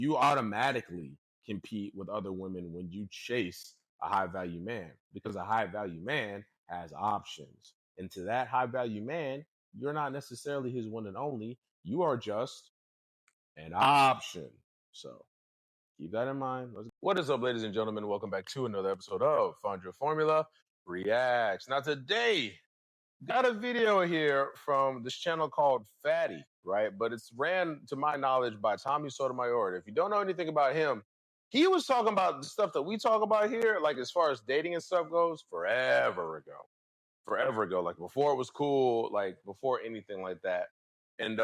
you automatically compete with other women when you chase a high value man because a high value man has options. And to that high value man, you're not necessarily his one and only. You are just an option. So keep that in mind. What is up, ladies and gentlemen? Welcome back to another episode of Find Your Formula Reacts. Now, today, got a video here from this channel called Fatty, right? But it's ran, to my knowledge, by Tommy Sotomayor. If you don't know anything about him, he was talking about the stuff that we talk about here, like as far as dating and stuff goes, forever ago. Forever ago, like before it was cool, like before anything like that. And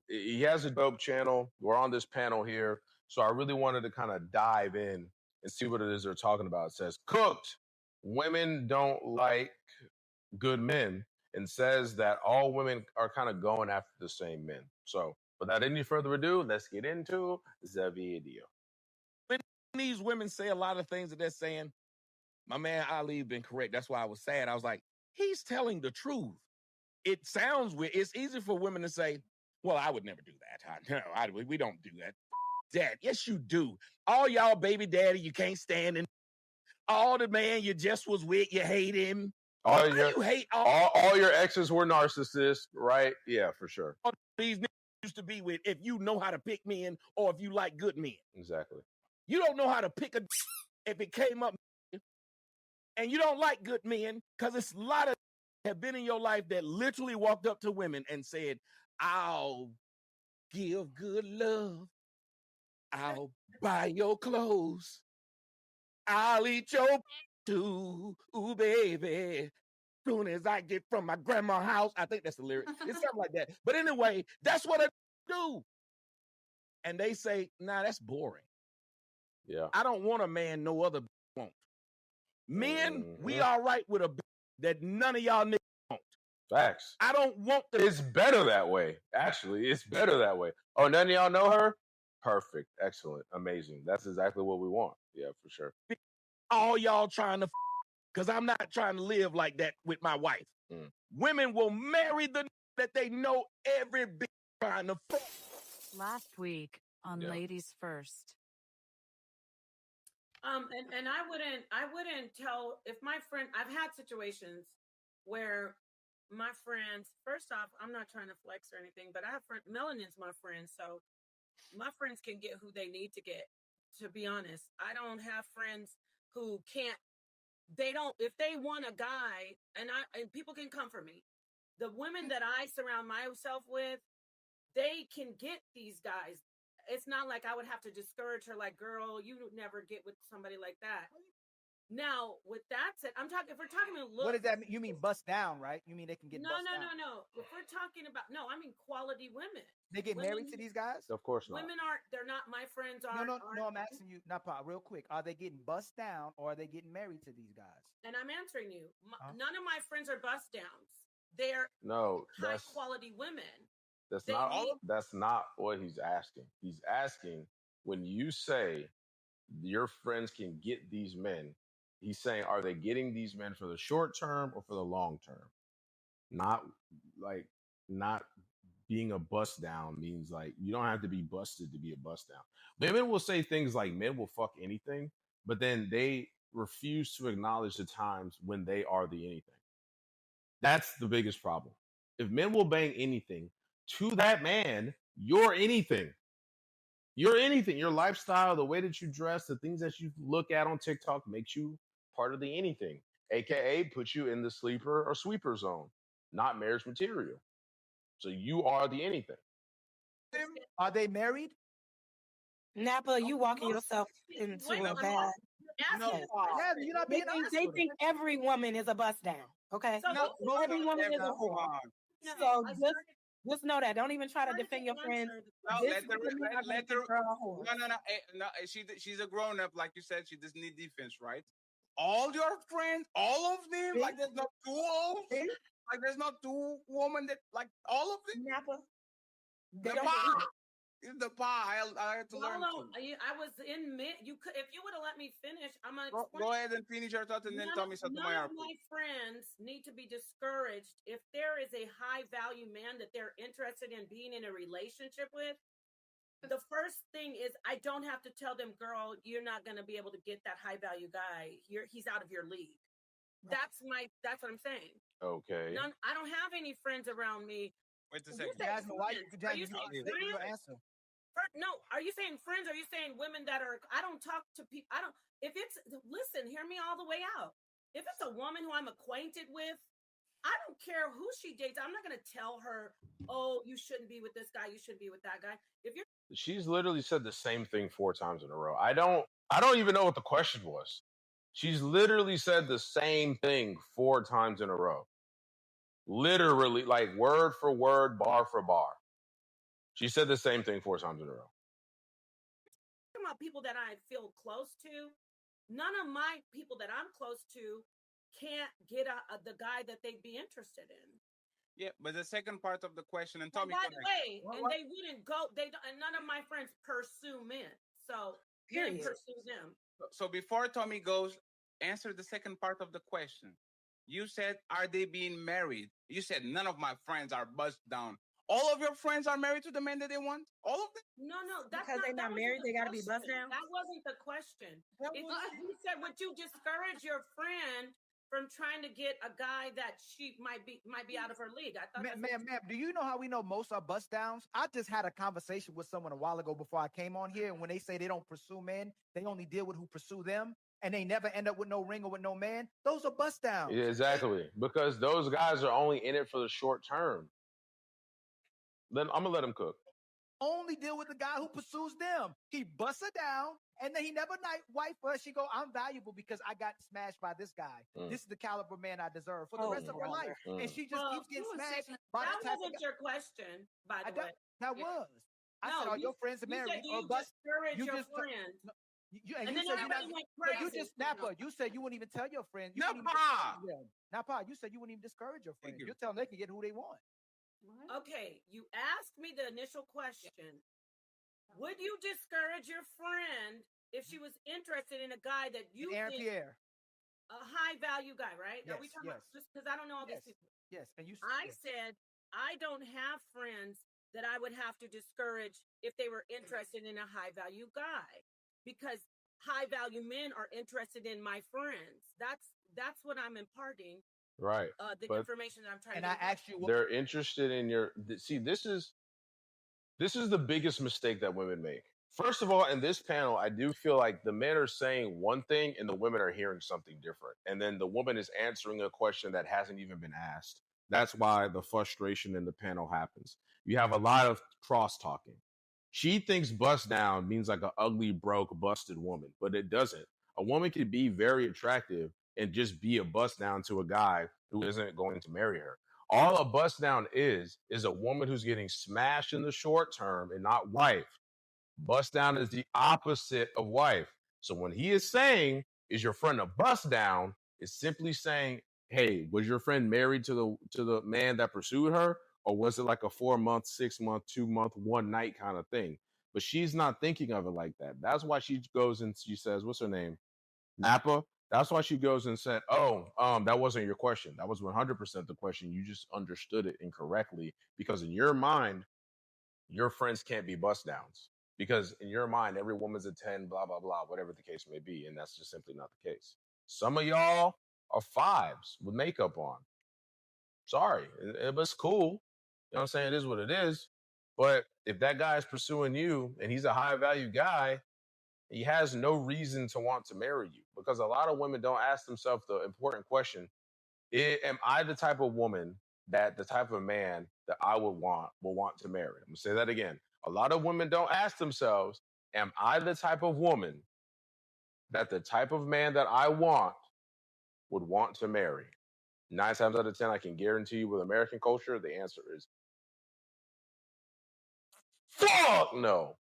he has a dope channel. We're on this panel here. So I really wanted to kind of dive in and see what it is they're talking about. It says, cooked. Women don't like good men, and says that all women are kind of going after the same men. So without any further ado, let's get into the video. When these women say a lot of things that they're saying, my man Ali been correct. That's why I was sad. I was like, he's telling the truth. It sounds weird. It's easy for women to say, well, I would never do that. No, we don't do that. Dad, yes, you do. All y'all baby daddy, you can't stand him. All the man you just was with, you hate him. You hate all your exes were narcissists, right? Yeah, for sure. All these niggas used to be with if you know how to pick men or if you like good men. Exactly. You don't know how to pick a if it came up and you don't like good men because it's a lot of have been in your life that literally walked up to women and said, I'll give good love. I'll buy your clothes. I'll eat your too. Ooh, baby. Soon as I get from my grandma's house. I think that's the lyric. It's something like that. But anyway, that's what I do. And they say, nah, that's boring. Yeah. I don't want a man no other won't. Men, we all right with a that none of y'all niggas want. Facts. I don't want the. It's better that way. Actually, it's better that way. Oh, none of y'all know her? Perfect. Excellent. Amazing. That's exactly what we want. Yeah, for sure. All y'all trying to because I'm not trying to live like that with my wife. Women will marry the that they know every bitch trying to fuck. Last week on Ladies First. And I wouldn't tell if my friend, I've had situations where my friends, first off, I'm not trying to flex or anything, but I have Melanin's my friend. So my friends can get who they need to get, to be honest. I don't have friends who can't, if they want a guy and people can come for me. The women that I surround myself with, they can get these guys. It's not like I would have to discourage her, like, girl, you never get with somebody like that. Now, with that said, if we're talking about looks. What does that mean? You mean bust down, right? You mean they can get bust down? No. If we're talking about, I mean quality women. They get married to these guys? Of course not. Women they're not, my friends are. No, I'm asking you, real quick. Are they getting bust down or are they getting married to these guys? And I'm answering you. None of my friends are bust downs. They're high quality women. That's not what he's asking. He's asking, when you say your friends can get these men, he's saying, are they getting these men for the short term or for the long term? Not being a bust down means like you don't have to be busted to be a bust down. Women will say things like men will fuck anything, but then they refuse to acknowledge the times when they are the anything. That's the biggest problem. If men will bang anything, to that man, you're anything. You're anything. Your lifestyle, the way that you dress, the things that you look at on TikTok makes you part of the anything, aka put you in the sleeper or sweeper zone, not marriage material. So you are the anything. Are they married? Napa, you walking yourself into a bad. You're not being honest. They think every woman is a bust down. Okay, every woman is a whore. So just know that. Don't even try to defend your friends. No. She's a grown up, like you said. She doesn't need defense, right? All your friends, all of them, like there's not two of them. Like there's not two women that like all of them. Napa. It's the pie. I had to learn. I was in mid. You could, if you would have let me finish. I'm gonna go ahead and finish your thought, and then tell me something. None of my friends need to be discouraged if there is a high value man that they're interested in being in a relationship with. the first thing is I don't have to tell them, girl, you're not going to be able to get that high value guy. He's out of your league. That's what I'm saying. Okay. I don't have any friends around me. Wait a second. Jasmine, why you saying your answer? No, are you saying friends? Are you saying women that are? I don't talk to people. I don't. If it's listen, hear me all the way out. If it's a woman who I'm acquainted with, I don't care who she dates. I'm not going to tell her, oh, you shouldn't be with this guy. You shouldn't be with that guy. If you're, she's literally said the same thing 4 times in a row. I don't even know what the question was. She's literally said the same thing 4 times in a row. Literally, like word for word, bar for bar. She said the same thing 4 times in a row. Talking about people that I feel close to, none of my people that I'm close to can't get the guy that they'd be interested in. Yeah, but the second part of the question, and Tommy, by the way, they wouldn't go. And none of my friends pursue men, so men pursue them. So before Tommy goes, answer the second part of the question. You said, "Are they being married?" You said, "None of my friends are bust down." All of your friends are married to the man that they want? All of them? No, that's because they're not married. They got to be bust down. That wasn't the question. You said, "Would you discourage your friend from trying to get a guy that she might be out of her league?" I thought, ma'am, do you know how we know most are bust downs? I just had a conversation with someone a while ago before I came on here, and when they say they don't pursue men, they only deal with who pursue them, and they never end up with no ring or with no man. Those are bust downs. Yeah, exactly, because those guys are only in it for the short term. Then I'm gonna let him cook. Only deal with the guy who pursues them. He busts her down, and then he never wife her. She go, "I'm valuable because I got smashed by this guy. This is the caliber man I deserve for the rest of her life." And she just keeps getting smashed. That wasn't your question, by the way. That was. I said, "Are your friends married or bust?" You just friends. And you said you just Napa. You said you wouldn't even tell your friends. Napa, you said you wouldn't even discourage your friends. You're telling they can get who they want. Okay, you asked me the initial question. Would you discourage your friend if she was interested in a guy that you Aaron think Pierre, a high value guy, right? Yes, Are we talking about just because I don't know all these people? Yes, and you. I said I don't have friends that I would have to discourage if they were interested in a high value guy, because high value men are interested in my friends. That's what I'm imparting. Right. The information that I'm trying to. And I asked you, they're interested in your. See, this is the biggest mistake that women make. First of all, in this panel, I do feel like the men are saying one thing and the women are hearing something different, and then the woman is answering a question that hasn't even been asked. That's why the frustration in the panel happens. You have a lot of cross talking. She thinks bust down means like an ugly, broke, busted woman, but it doesn't. A woman could be very attractive and just be a bust down to a guy who isn't going to marry her. All a bust down is a woman who's getting smashed in the short term and not wife. Bust down is the opposite of wife. So when he is saying, "Is your friend a bust down?" it's simply saying, "Hey, was your friend married to the man that pursued her? Or was it like a 4-month, 6-month, 2-month, one night kind of thing?" But she's not thinking of it like that. That's why she goes and she says, what's her name? Napa. That's why she goes and said, "Oh, that wasn't your question. That was 100% the question. You just understood it incorrectly, because in your mind, your friends can't be bust downs, because in your mind, every woman's a 10, blah, blah, blah, whatever the case may be. And that's just simply not the case. Some of y'all are 5s with makeup on. Sorry, but it's cool. You know what I'm saying? It is what it is. But if that guy is pursuing you and he's a high value guy, he has no reason to want to marry you, because a lot of women don't ask themselves the important question: am I the type of woman that the type of man that I will want to marry? I'm gonna say that again. A lot of women don't ask themselves, am I the type of woman that the type of man that I want would want to marry? 9 times out of 10, I can guarantee you with American culture, the answer is fuck no.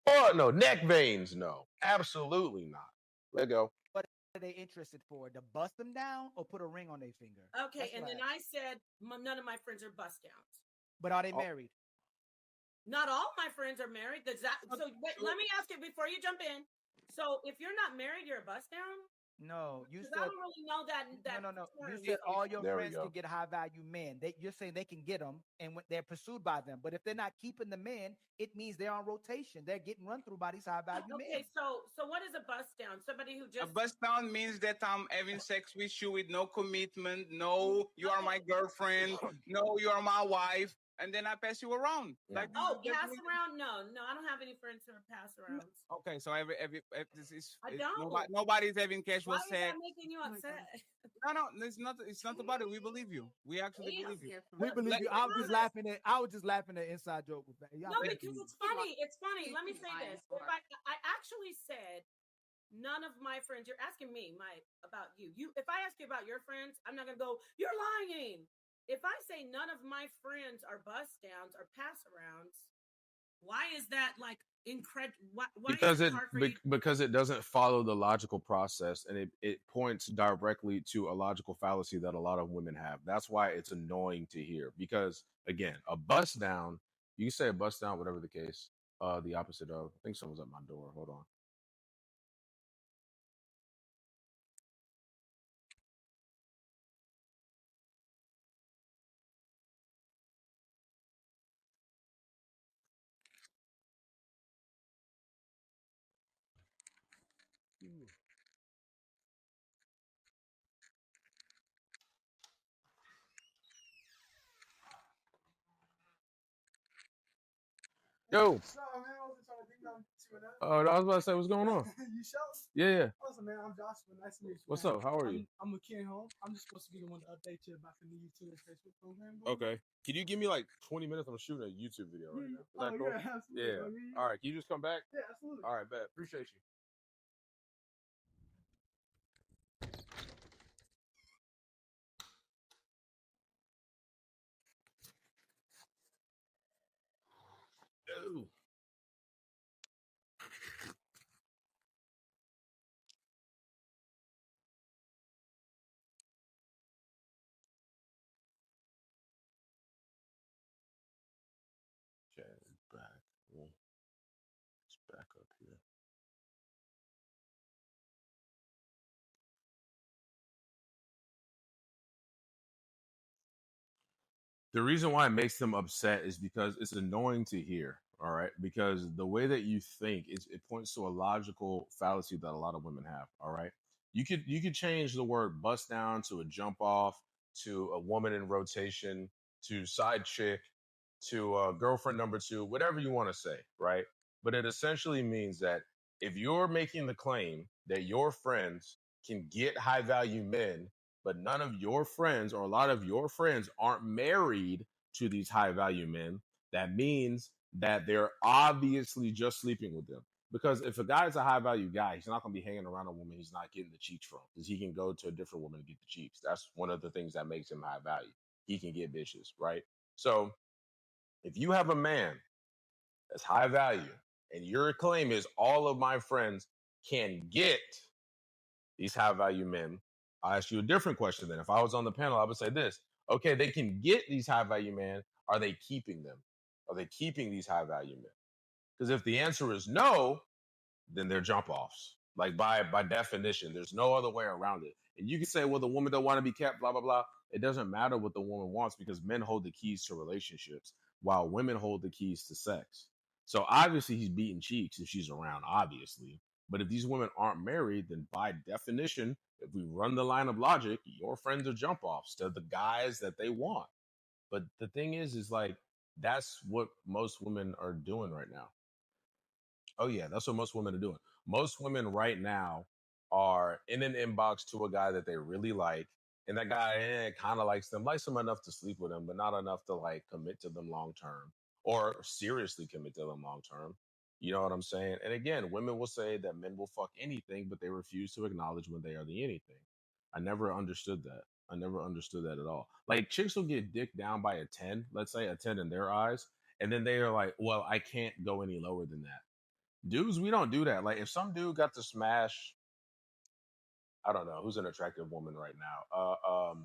Oh, no. Neck veins, no. Absolutely not. Let go. What are they interested for? To bust them down or put a ring on their finger? Okay, and then I said none of my friends are bust downs. But are they married? Not all my friends are married. So wait, let me ask you before you jump in. So if you're not married, you're a bust down? No, you Because said I don't really know that. no. You term, said so- all your There we friends go. can get high value men. You're saying they can get them, and when they're pursued by them. But if they're not keeping the men, it means they're on rotation. They're getting run through by these high value men. Okay, so what is a bust down? Somebody who A just bust down means that I'm having sex with you with no commitment. No, you are my girlfriend. No, you are my wife. And then I pass you around. Like pass around? No, I don't have any friends who are pass arounds. Okay, so this is I don't. nobody's having casual Why is sex. that making you upset? No, it's not about it. We believe you. We actually believe you. We believe you. I was just laughing at inside joke with that. No, because it's funny. It's funny. Let me say this. If I actually said none of my friends. You're asking me, Mike, about you. If I ask you about your friends, I'm not gonna go, you're lying. If I say none of my friends are bust downs or pass arounds, why is that like incredible? Why because it doesn't follow the logical process, and it points directly to a logical fallacy that a lot of women have. That's why it's annoying to hear. Because again, a bust down, you can say a bust down, whatever the case. The opposite of. I think someone's at my door. Hold on. Yo. I was about to say, what's going on? You show? Yeah. Awesome, man. I'm Joshua. Nice to meet you. What's up? How are you? I'm with Ken Home. I'm just supposed to be the one to update you about the new YouTube and Facebook program. Okay. Can you give me like 20 minutes? I'm shooting a YouTube video right now. Is that cool? Yeah, absolutely. Yeah. All right. Can you just come back? Yeah, absolutely. All right, bet. Appreciate you. Ooh. Okay, back. Let's back up here. The reason why it makes them upset is because it's annoying to hear. All right, because the way that you think is it points to a logical fallacy that a lot of women have. All right, you could change the word bust down to a jump off, to a woman in rotation, to side chick, to girlfriend number two, whatever you want to say, right? But it essentially means that if you're making the claim that your friends can get high value men, but none of your friends or a lot of your friends aren't married to these high value men, that means that they're obviously just sleeping with them. Because if a guy's a high value guy, he's not going to be hanging around a woman he's not getting the cheeks from, because he can go to a different woman to get the cheeks. That's one of the things that makes him high value. He can get bitches, right? So if you have a man that's high value and your claim is all of my friends can get these high value men, I'll ask you a different question then. If I was on the panel, I would say this. Okay, they can get these high value men. Are they keeping them? Are they keeping these high value men? Because if the answer is no, then they're jump offs. Like by definition, there's no other way around it. And you can say, well, the woman don't want to be kept, blah, blah, blah. It doesn't matter what the woman wants because men hold the keys to relationships while women hold the keys to sex. So obviously he's beating cheeks if she's around, obviously. But if these women aren't married, then by definition, if we run the line of logic, your friends are jump offs to the guys that they want. But the thing is like, that's what most women are doing right now. Oh, yeah, that's what most women are doing. Most women right now are in an inbox to a guy that they really like. And that guy kind of likes them enough to sleep with them, but not enough to like commit to them long term or seriously commit to them long term. You know what I'm saying? And again, women will say that men will fuck anything, but they refuse to acknowledge when they are the anything. I never understood that. I never understood that at all. Like chicks will get dick down by a 10, let's say a 10 in their eyes. And then they are like, well, I can't go any lower than that. Dudes, we don't do that. Like if some dude got to smash, I don't know who's an attractive woman right now,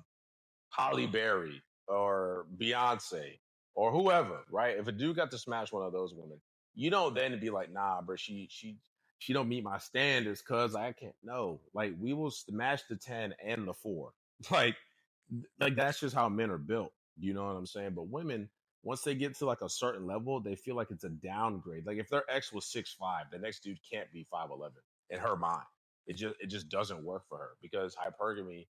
Holly Berry or Beyonce or whoever, right? If a dude got to smash one of those women, you don't then be like, nah, bro, she she don't meet my standards because I can't. No, like we will smash the 10 and the 4. Like that's just how men are built. You know what I'm saying? But women, once they get to like a certain level, they feel like it's a downgrade. Like if their ex was 6'5", the next dude can't be 5'11" in her mind. It just doesn't work for her because hypergamy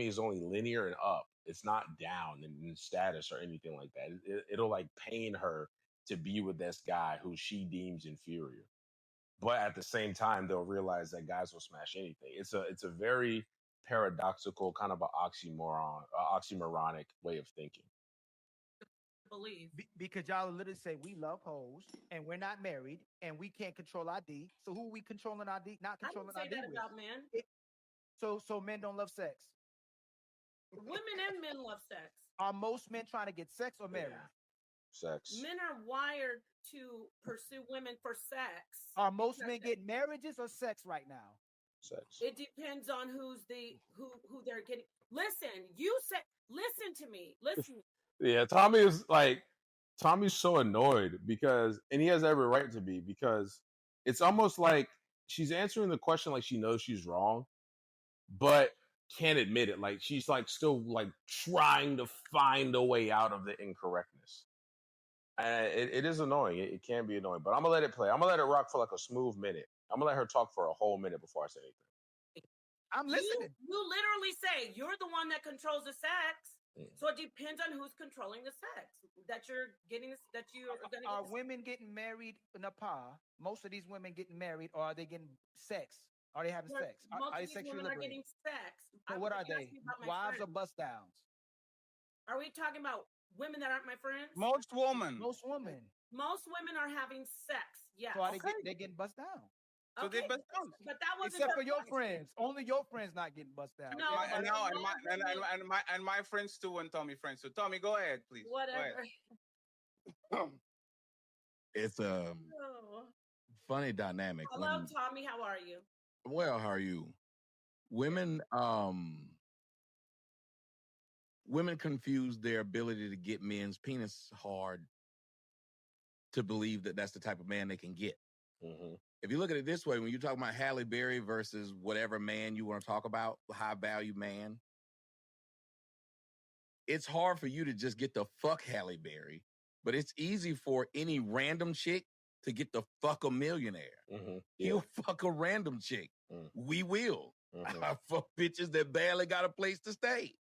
is only linear and up. It's not down in status or anything like that. It'll like pain her to be with this guy who she deems inferior. But at the same time, they'll realize that guys will smash anything. It's a very paradoxical, kind of an oxymoronic way of thinking. Believe because y'all literally say we love hoes and we're not married and we can't control our D. So who are we controlling our D? Not controlling our D. I didn't say that about men. So men don't love sex. Women and men love sex. Are most men trying to get sex or marriage? Sex. Men are wired to pursue women for sex. Are most men getting marriages or sex right now? Sex. It depends on who they're getting. Listen to me. Listen. Yeah, Tommy's so annoyed because, and he has every right to be, because it's almost like she's answering the question like she knows she's wrong, but can't admit it. Like she's like still like trying to find a way out of the incorrectness. And it is annoying. It can be annoying, but I'm gonna let it play. I'm gonna let it rock for like a smooth minute. I'm gonna let her talk for a whole minute before I say anything. I'm listening. You literally say you're the one that controls the sex. So it depends on who's controlling the sex that you're getting. That you are going to. Are women getting married in a par? Most of these women getting married, or are they getting sex? Are they having sex? Most of these women are getting sex. So what are they? Wives or bust downs? Are we talking about women that aren't my friends? Most women. Most women. Most women are having sex. Yes. So are they getting bust down? So they bust down. But that wasn't except for your friends. Only your friends not getting bust down. No, and my friends too, and Tommy friends. So Tommy, go ahead, please. Whatever. It's a funny dynamic. Hello, Tommy. How are you? Well, how are you? Women confuse their ability to get men's penis hard to believe that that's the type of man they can get. Mm-hmm. If you look at it this way, when you're talking about Halle Berry versus whatever man you want to talk about, high value man, it's hard for you to just get the fuck Halle Berry, but it's easy for any random chick to get the fuck a millionaire. Mm-hmm. Yeah. He'll fuck a random chick. We will. I fuck bitches that barely got a place to stay.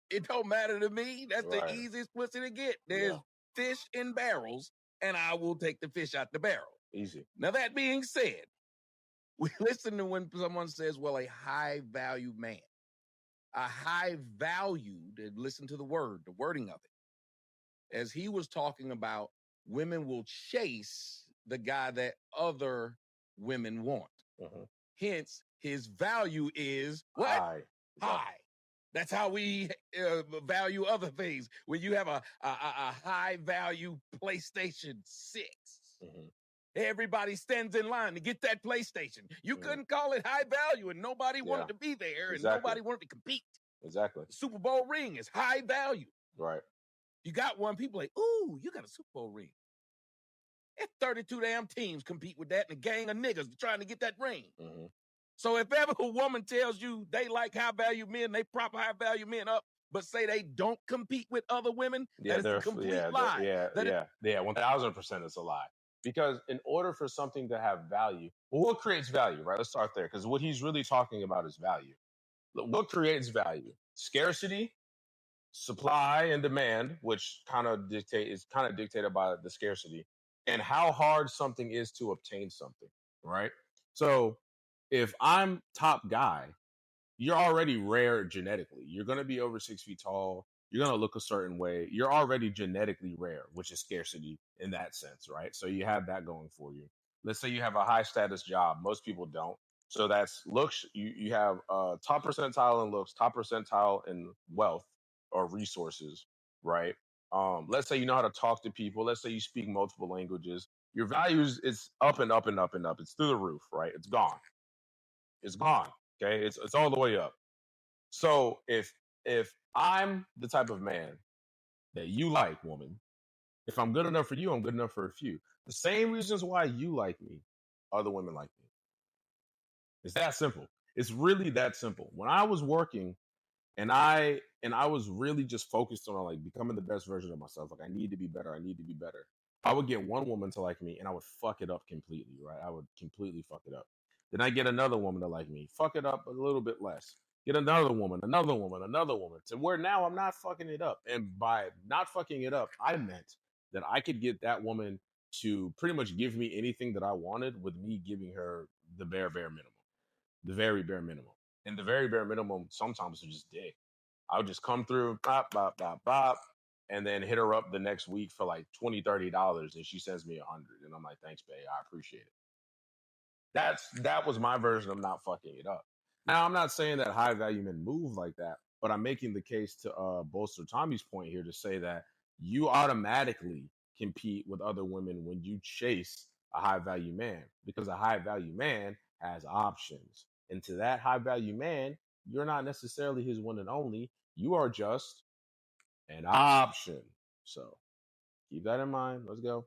It don't matter to me. That's the easiest pussy to get. There's fish in barrels, and I will take the fish out the barrel. Easy. Now, that being said, we listen to when someone says, well, a high value man. A high valued, listen to the wording of it. As he was talking about, women will chase the guy that other women want. Mm-hmm. Hence, his value is what? High. That's how we value other things. When you have a high value PlayStation 6, everybody stands in line to get that PlayStation. You couldn't call it high value, and nobody wanted to be there, and nobody wanted to compete. Exactly. The Super Bowl ring is high value. Right. You got one, people like, ooh, you got a Super Bowl ring. And 32 damn teams compete with that, and a gang of niggas trying to get that ring. Mm-hmm. So if ever a woman tells you they like high value men, they prop high value men up, but say they don't compete with other women, that's a complete lie. 1000% is a lie. Because in order for something to have value, what creates value, right? Let's start there, because what he's really talking about is value. What creates value? Scarcity, supply, and demand, which is dictated by the scarcity, and how hard something is to obtain something, right? So if I'm top guy, you're already rare genetically. You're going to be over 6 feet tall. You're going to look a certain way. You're already genetically rare, which is scarcity in that sense, right? So you have that going for you. Let's say you have a high status job. Most people don't. So that's looks. You have top percentile in looks, top percentile in wealth or resources, right? Let's say you know how to talk to people. Let's say you speak multiple languages. Your values is up and up and up and up. It's through the roof, right? It's gone. It's gone. Okay, it's all the way up. So if I'm the type of man that you like, woman, if I'm good enough for you, I'm good enough for a few. The same reasons why you like me other women like me. It's that simple. It's really that simple. When I was working and I was really just focused on like becoming the best version of myself, like I need to be better, I would get one woman to like me and I would fuck it up completely, right? I would completely fuck it up. Then I get another woman to like me, fuck it up a little bit less. Get another woman, to where now I'm not fucking it up. And by not fucking it up, I meant that I could get that woman to pretty much give me anything that I wanted with me giving her the bare minimum. The very bare minimum. And the very bare minimum sometimes is just dick. I would just come through, bop, bop, bop, bop, and then hit her up the next week for like $20, $30, and she sends me $100. And I'm like, thanks, babe, I appreciate it. That was my version of not fucking it up. Now, I'm not saying that high value men move like that, but I'm making the case to bolster Tommy's point here to say that you automatically compete with other women when you chase a high value man, because a high value man has options. And to that high value man, you're not necessarily his one and only. You are just an option. So keep that in mind. Let's go.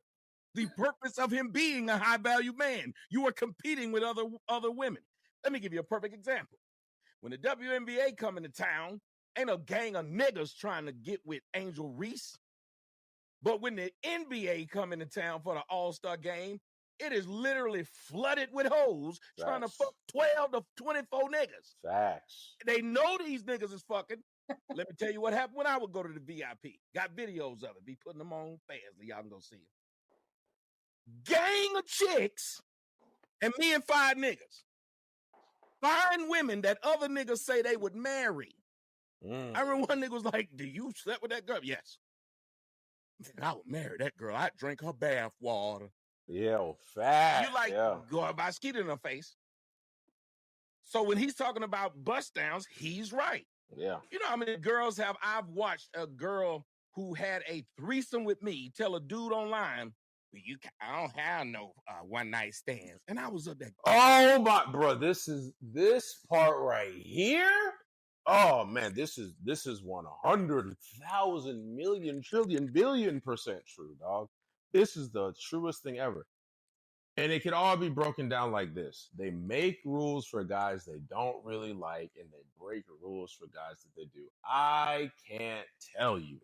The purpose of him being a high value man, you are competing with other women. Let me give you a perfect example. When the WNBA come into town, ain't a gang of niggas trying to get with Angel Reese. But when the NBA come into town for the All-Star game, it is literally flooded with hoes trying to fuck 12 to 24 niggas. Facts. They know these niggas is fucking. Let me tell you what happened when I would go to the VIP. Got videos of it. Be putting them on fast. Y'all can go see them. Gang of chicks and me and 5 niggas. Fine women that other niggas say they would marry. I remember one nigga was like, do you slept with that girl? Yes. I would marry that girl. I'd drink her bath water. Yeah, fact. You like go by skeet in her face. So when he's talking about bust downs, he's right. Yeah. You know how many girls I've watched a girl who had a threesome with me tell a dude online, I don't have no one night stands. And I was up there. Oh my bro, this part right here. Oh man, this is 100,000 million trillion billion percent true, dog. This is the truest thing ever. And it can all be broken down like this. They make rules for guys they don't really like, and they break rules for guys that they do. I can't tell you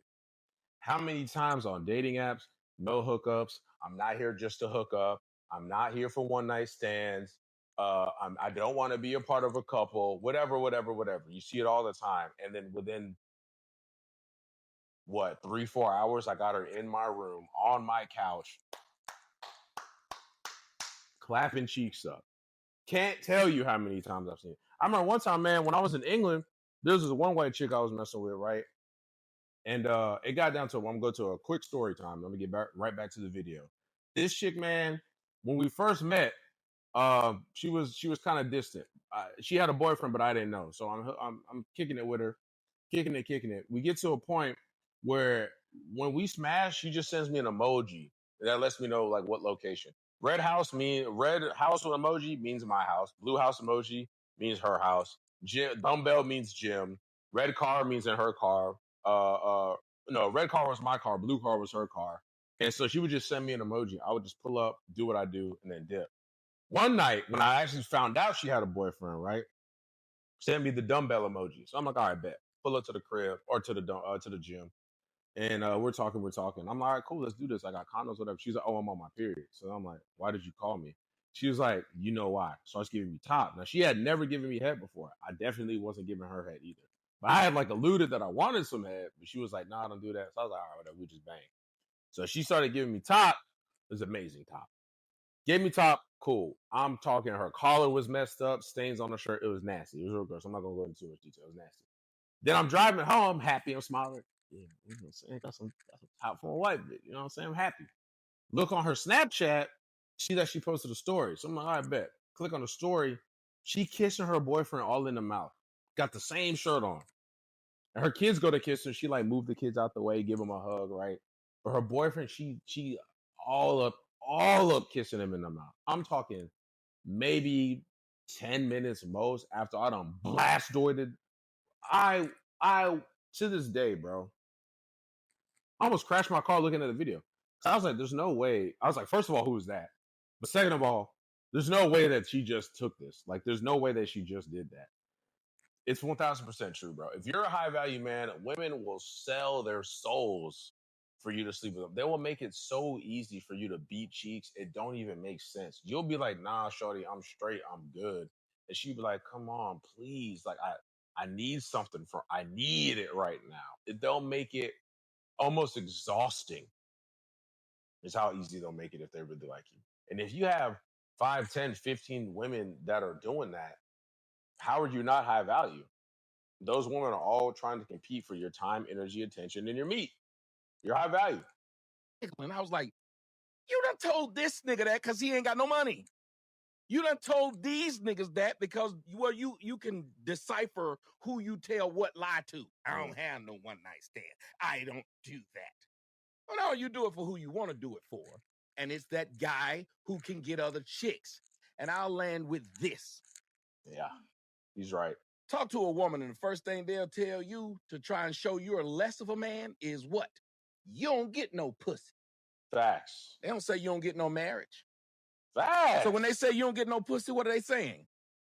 how many times on dating apps, no hookups. I'm not here just to hook up. I'm not here for one night stands. I don't want to be a part of a couple, whatever. You see it all the time. And then within 3-4 hours, I got her in my room on my couch, clapping cheeks up. Can't tell you how many times I've seen it. I remember one time, man, when I was in England, there was this one white chick I was messing with, right? And it got down to, I'm going to go to a quick story time. Let me get right back to the video. This chick, man, when we first met, she was kind of distant. She had a boyfriend, but I didn't know. So I'm kicking it with her, kicking it. We get to a point where when we smash, she just sends me an emoji that lets me know like what location. Red house with emoji means my house. Blue house emoji means her house. Dumbbell means gym. Red car means in her car. No, red car was my car. Blue car was her car. And so she would just send me an emoji. I would just pull up, do what I do, and then dip. One night when I actually found out she had a boyfriend, right? Sent me the dumbbell emoji. So I'm like, all right, bet. Pull up to the crib or to the gym. And we're talking. I'm like, all right, cool, let's do this. I got condoms, whatever. She's like, oh, I'm on my period. So I'm like, why did you call me? She was like, you know why? Starts giving me top. Now, she had never given me head before. I definitely wasn't giving her head either. But I had like alluded that I wanted some head, but she was like, nah, don't do that. So I was like, all right, whatever, we just bang. So she started giving me top. It was amazing top. Gave me top, cool. I'm talking, her collar was messed up, stains on her shirt. It was nasty. It was real gross. I'm not going to go into too much detail. It was nasty. Then I'm driving home, happy, I'm smiling. Yeah, you know what I'm saying? Got some top for a white bitch. You know what I'm saying? I'm happy. Look on her Snapchat, see that she posted a story. So I'm like, all right, bet. Click on the story. She kissing her boyfriend all in the mouth. Got the same shirt on. And her kids go to kiss her. She like moved the kids out the way, give them a hug, right? But her boyfriend, she all up kissing him in the mouth. I'm talking maybe 10 minutes most after I done blast-doided. I to this day, bro, I almost crashed my car looking at the video. I was like, there's no way. I was like, first of all, who is that? But second of all, There's no way that she just took this. Like, there's no way that she just did that. It's 1000% true, bro. If you're a high value man, women will sell their souls for you to sleep with them. They will make it so easy for you to beat cheeks. It don't even make sense. You'll be like, nah, shorty, I'm straight, I'm good. And she'll be like, come on, please. Like, I need something I need it right now. They'll make it almost exhausting. Is how easy they'll make it if they really like you. And if you have 5, 10, 15 women that are doing that, how are you not high value? Those women are all trying to compete for your time, energy, attention, and your meat. You're high value. And I was like, you done told this nigga that because he ain't got no money. You done told these niggas that because you can decipher who you tell what lie to. I don't have no one night stand. I don't do that. Well, no, you do it for who you want to do it for. And it's that guy who can get other chicks. And I'll land with this. Yeah, he's right. Talk to a woman and the first thing they'll tell you to try and show you're less of a man is what? You don't get no pussy. Facts. They don't say you don't get no marriage. Facts. So when they say you don't get no pussy, what are they saying?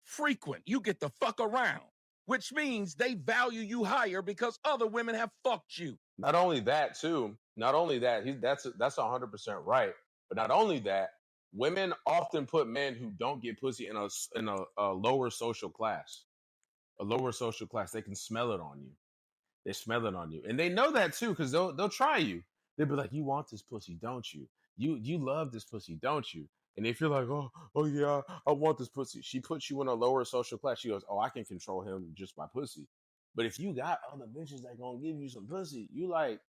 Frequent. You get the fuck around, which means they value you higher because other women have fucked you. Not only that, too. Not only that, that's 100% right. But not only that, women often put men who don't get pussy in a lower social class. A lower social class. They can smell it on you. They smell it on you, and they know that too because they'll try you. They'll be like, "You want this pussy, don't you? You love this pussy, don't you?" And if you're like, "Oh yeah, I want this pussy," she puts you in a lower social class. She goes, "Oh, I can control him just by pussy." But if you got other bitches that gonna give you some pussy, you like.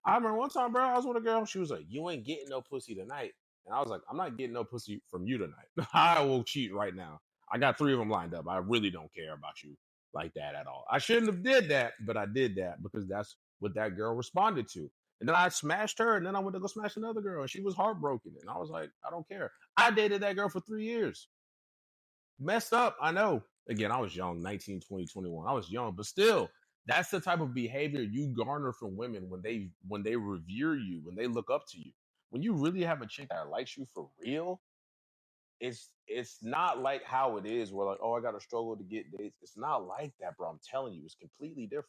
I remember one time, bro, I was with a girl. She was like, "You ain't getting no pussy tonight," and I was like, "I'm not getting no pussy from you tonight. I will cheat right now. I got 3 of them lined up. I really don't care about you like that at all. I shouldn't have did that, but I did that because that's what that girl responded to. And then I smashed her, and then I went to go smash another girl, and she was heartbroken. And I was like, I don't care. I dated that girl for 3 years. Messed up, I know. Again, I was young, 19, 20, 21. I was young, but still, that's the type of behavior you garner from women when they revere you, when they look up to you. When you really have a chick that likes you for real, it's not like how it is where like, oh, I gotta struggle to get dates. It's not like that, bro. I'm telling you, it's completely different.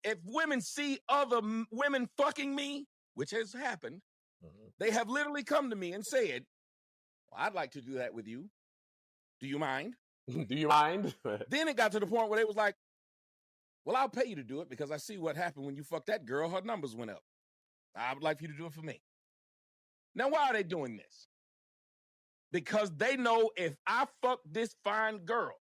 If women see other women fucking me, which has happened, they have literally come to me and said, well, I'd like to do that with you. Do you mind? Do you mind? Then it got to the point where they was like, well, I'll pay you to do it because I see what happened when you fucked that girl. Her numbers went up. I would like for you to do it for me. Now, why are they doing this? Because they know if I fuck this fine girl,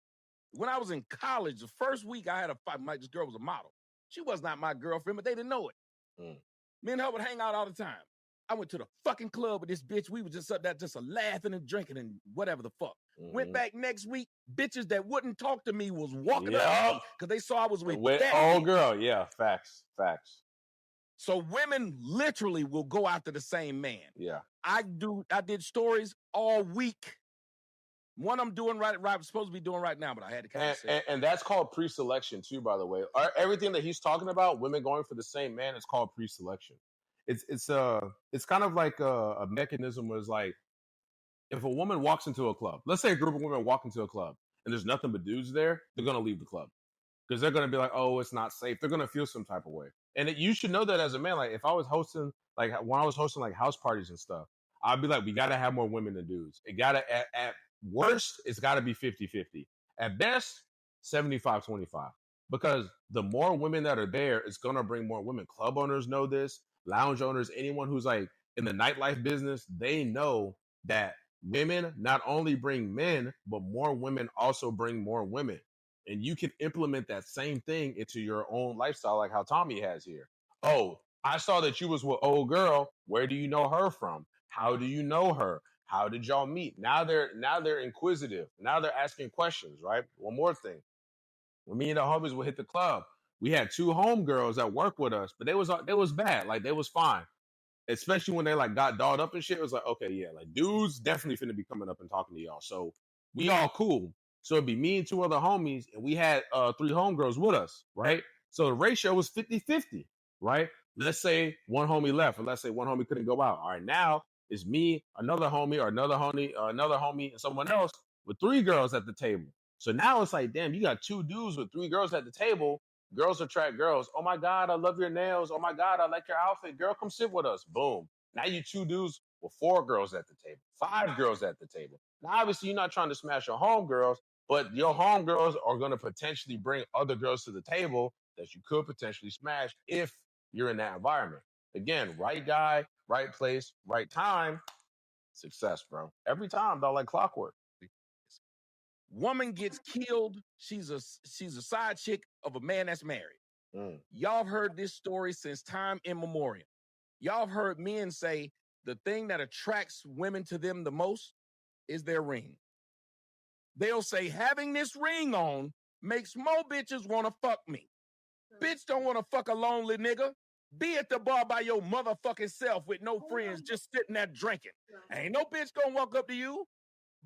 when I was in college, the first week I had a fight, this girl was a model. She was not my girlfriend, but they didn't know it. Me and her would hang out all the time. I went to the fucking club with this bitch. We were just up there just laughing and drinking and whatever the fuck. Went back next week. Bitches that wouldn't talk to me was walking up because they saw I was with that old girl. Yeah, facts. So women literally will go after the same man. Yeah. I did stories all week. One I'm doing right, I'm supposed to be doing right now, but I had to cancel. And that's called pre-selection too, by the way. Everything that he's talking about, women going for the same man, is called pre-selection. It's kind of like a mechanism where it's like, if a woman walks into a club, let's say a group of women walk into a club and there's nothing but dudes there, they're gonna leave the club because they're gonna be like, oh, it's not safe. They're gonna feel some type of way, and you should know that as a man. Like if I was hosting, like when I was hosting like house parties and stuff, I'd be like, we gotta have more women than dudes. It gotta at worst, it's gotta be 50-50. At best, 75-25. Because the more women that are there, it's gonna bring more women. Club owners know this, lounge owners, anyone who's like in the nightlife business, they know that women not only bring men, but more women also bring more women. And you can implement that same thing into your own lifestyle, like how Tommy has here. Oh, I saw that you was with old girl. Where do you know her from? How do you know her? How did y'all meet? Now they're inquisitive. Now they're asking questions, right? One more thing. When me and the homies would hit the club, we had 2 homegirls that work with us, but they was bad. Like they was fine. Especially when they like got dolled up and shit. It was like, okay, yeah, like dudes definitely finna be coming up and talking to y'all. So we all cool. So it'd be me and 2 other homies, and we had 3 homegirls with us, right? So the ratio was 50-50, right? Let's say one homie left, or let's say one homie couldn't go out. All right, now It's me, another homie, or another homie, and someone else with 3 girls at the table. So now it's like, damn, you got 2 dudes with 3 girls at the table. Girls attract girls. Oh my God, I love your nails. Oh my God, I like your outfit. Girl, come sit with us. Boom. Now you 2 dudes with 4 girls at the table, 5 girls at the table. Now, obviously, you're not trying to smash your homegirls, but your homegirls are going to potentially bring other girls to the table that you could potentially smash if you're in that environment. Again, right guy, right place, right time, success, bro. Every time, dog, like clockwork. Woman gets killed. She's a side chick of a man that's married. Y'all have heard this story since time immemorial. Y'all have heard men say the thing that attracts women to them the most is their ring. They'll say having this ring on makes more bitches want to fuck me. Bitch don't want to fuck a lonely nigga. Be at the bar by your motherfucking self with no friends, just sitting there drinking. Ain't no bitch gonna walk up to you.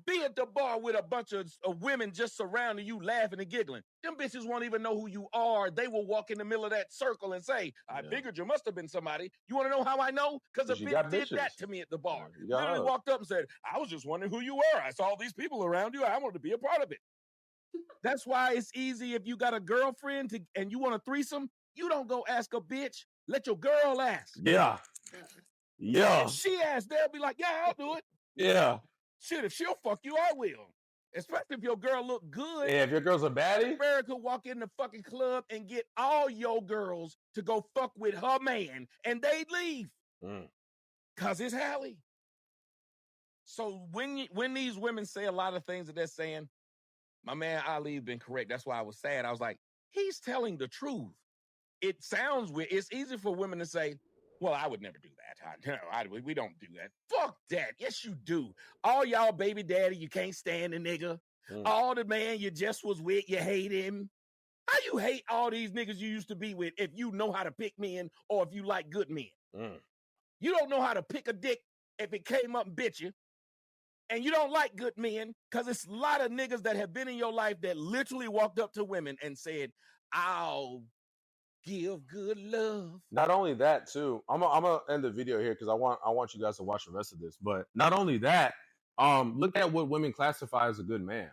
Be at the bar with a bunch of women just surrounding you, laughing and giggling. Them bitches won't even know who you are. They will walk in the middle of that circle and say, I figured you must have been somebody. You want to know how I know? Because a bitch did that to me at the bar. Literally walked up and said, I was just wondering who you were. I saw all these people around you. I wanted to be a part of it. That's why it's easy if you got a girlfriend and you want a threesome, you don't go ask a bitch. Let your girl ask. Yeah. Yeah. If she asks, they'll be like, yeah, I'll do it. Yeah. Shit, if she'll fuck you, I will. Especially if your girl look good. Yeah, if your girl's a baddie. America walk in the fucking club and get all your girls to go fuck with her man, and they leave. Cause it's Hallie. So when these women say a lot of things that they're saying, my man Ali been correct. That's why I was sad. I was like, he's telling the truth. It sounds weird. It's easy for women to say, well, I would never do that. No, we don't do that. Fuck that. Yes, you do. All y'all baby daddy, you can't stand the nigga. All the man you just was with, you hate him. How you hate all these niggas you used to be with if you know how to pick men or if you like good men? You don't know how to pick a dick if it came up and bit you. And you don't like good men because it's a lot of niggas that have been in your life that literally walked up to women and said, I'll give good love. Not only that, too. I'm gonna end the video here because I want you guys to watch the rest of this. But not only that, look at what women classify as a good man.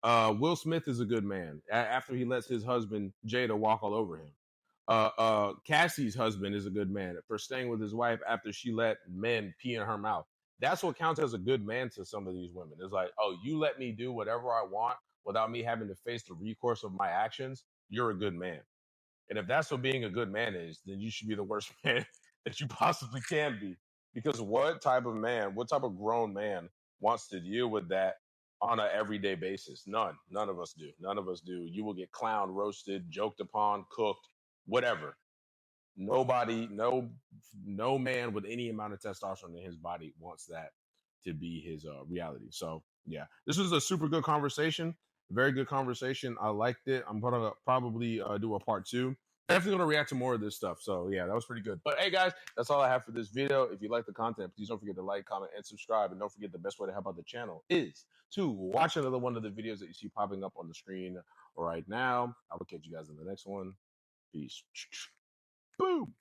Will Smith is a good man after he lets his husband Jada walk all over him. Cassie's husband is a good man for staying with his wife after she let men pee in her mouth. That's what counts as a good man to some of these women. It's like, oh, you let me do whatever I want without me having to face the recourse of my actions. You're a good man. And if that's what being a good man is, then you should be the worst man that you possibly can be. Because what type of grown man wants to deal with that on an everyday basis? None of us do. None of us do. You will get clowned, roasted, joked upon, cooked, whatever. Nobody, no man with any amount of testosterone in his body wants that to be his reality. So yeah, this was a super good conversation. Very good conversation. I liked it. I'm gonna probably do a part 2. Definitely gonna react to more of this stuff. So yeah, that was pretty good. But hey guys, that's all I have for this video. If you like the content, please don't forget to like, comment, and subscribe. And don't forget the best way to help out the channel is to watch another one of the videos that you see popping up on the screen right now. I will catch you guys in the next one. Peace. Boom.